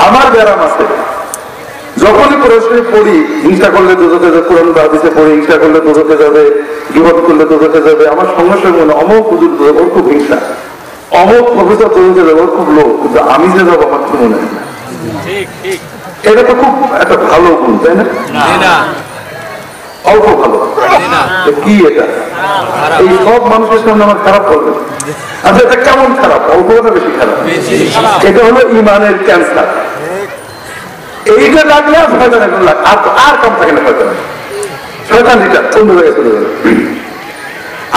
আমার ব্যারাম আছে, যখনই প্রশ্নে পড়ি হিংসা করলে দোজখে যাবে, কোরআন বা হাদিসে পড়ি হিংসা করলে দোজখে যাবে, গীবত করলে দোজখে যাবে, আমার সঙ্গে সঙ্গে মনে অমুক হুজুর ওর খুব হিংসা, অমুক প্রফেসর দোজখে যাবে ওর খুব লোক, কিন্তু আমি যে যাবো আমার তো মনে হয় না। এটা তো খুব একটা ভালো গুণ, তাই না? অল্প ভালো কি এটা? এই সব মানুষের সামনে আমার খারাপ করবে, আচ্ছা এটা কেমন খারাপ? অল্পটা বেশি খারাপ। এটা হলো ইমানের ক্যান্সার। এইটা লাগলে আর শয়তান এখন লাগ আর কম থাকে না, শয়তান এটা অন্য জায়গায় চলে যাবে।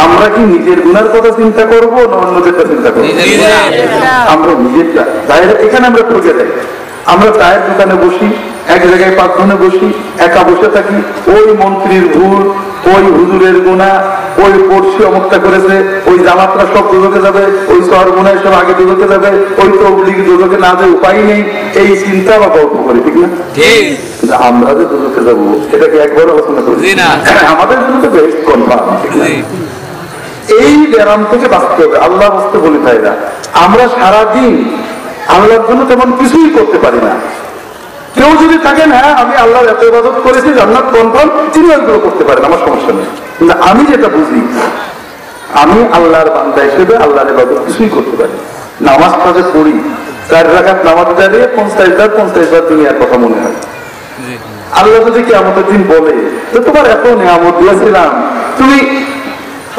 আমরা কি নিজের গুনার কথা চিন্তা করবো না অন্যদেরটা চিন্তা করবো? আমরা নিজেরটা। এখানে আমরা ঠকে যাই। আমরা চায়ের দোকানে বসি, এক জায়গায় 5 জনে বসি, একা বসে থাকি, ওই মন্ত্রীর ভুল, ওই হুজুরের গুণা, ওই পড়শি অমুকটা করেছে, ওই জামাতরা সব দুজকে যাবে, ওই শহর গুণায় সব আগে দুজকে যাবে, ওই তবলিগ দুজকে না যে উপায় নেই, এই চিন্তা আমরা গল্প করি, ঠিক না? আমরা যে দুজকে যাবো এটা কি একবার আলোচনা করি? আমাদের জন্য তো বেস্ট কনফার্ম, ঠিক না? এই ব্যারাম থেকে বাঁচতে হবে। আল্লাহ বাঁচতে বলি তাই না, আমরা সারাদিন আল্লাহর জন্য তেমন কিছুই করতে পারি না। কেউ যদি থাকেন হ্যাঁ আমি আল্লাহর এত ইবাদত করেছি জান্নাত কনফার্ম, তিনি ওইগুলো করতে পারেন, আমার সমস্যা নেই। কিন্তু আমি যেটা বুঝি, আমি আল্লাহর বান্দা হিসেবে আল্লাহর ইবাদত কিছুই করতে পারি। নামাজটা যে পড়ি, 4 রাকাত নামাজ দাঁড়িয়ে 50 বার দুনিয়ার কথা মনে হয়। আল্লাহ যদি কিয়ামতের দিন বলে তো তোমার এত নিয়ামত দিয়েছিলাম, তুমি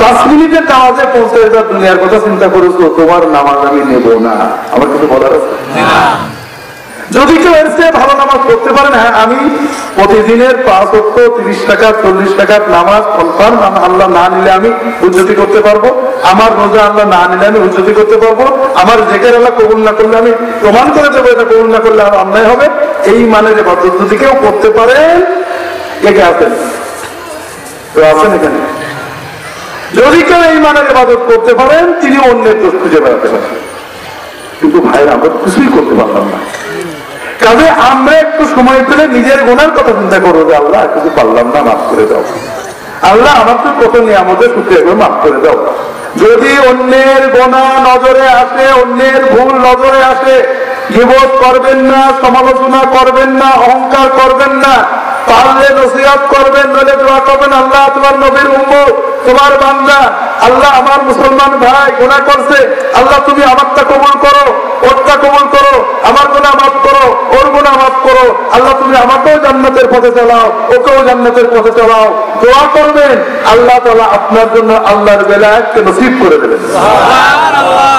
5 মিনিটের নামাজে 50 বার দুনিয়ার কথা চিন্তা করেছো, তোমার নামাজ আমি নেব না, আমার কিছু বলার আছে? যদি কেউ এর চেয়ে ভালো নামাজ পড়তে পারেন, হ্যাঁ আমি প্রতিদিনের 5 ওয়াক্ত 30 রাকাত 40 রাকাত নামাজ কনফার্ম আল্লাহ না নিলে আমি হুজ্জতি করতে পারবো, আমার রোজা আল্লাহ না নিলে আমি হুজ্জতি করতে পারবো, আমার জিকির আল্লাহ কবুল না করলে আমি প্রমাণ করে দেবো এটা কবুল না করলে আর অন্যায় হবে। এই মানে যে ইবাদত যদি কেউ করতে পারেন, কে আছেন? তো আছেন এখানে? যদি কেউ এই মানের ইবাদত করতে পারেন, তিনি অন্যের দোষ খুঁজে বেড়াতে পারেন। কিন্তু ভাইরা আমরা কিছুই করতে পারলাম না। কাজে আমরা একটু সময় পেলে নিজের গুনার কথা চিন্তা করবো যে আল্লাহ কিছু পারলাম না, মাফ করে দাও। আল্লাহ আমার তো কত নিয়ামতের শুকরিয়া করে মাফ করে দাও। যদি অন্যের গুনাহ নজরে আসে, অন্যের ভুল নজরে আসে, গীবত করবেন না, সমালোচনা করবেন না, অহংকার করবেন না, পারলে নসিহত করবেন, নইলে দোয়া করবেন আল্লাহ তোমার নবীর উম্মত, তোমার বান্দা, আল্লাহ আমার মুসলমান ভাই গুনাহ করছে, আল্লাহ তুমি আমারটা কবুল করো, ওরটা কবুল করো, আমার গুনাহ মাফ করো, ওর গুনাহ মাফ করো, আল্লাহ তুমি আমাকেও জান্নাতের পথে চালাও, ওকেও জান্নাতের পথে চালাও। দোয়া করবেন, আল্লাহ তাআলা আপনার জন্য আল্লাহর বেলায়েতকে নসিব করে দেবেন। সুবহানাল্লাহ।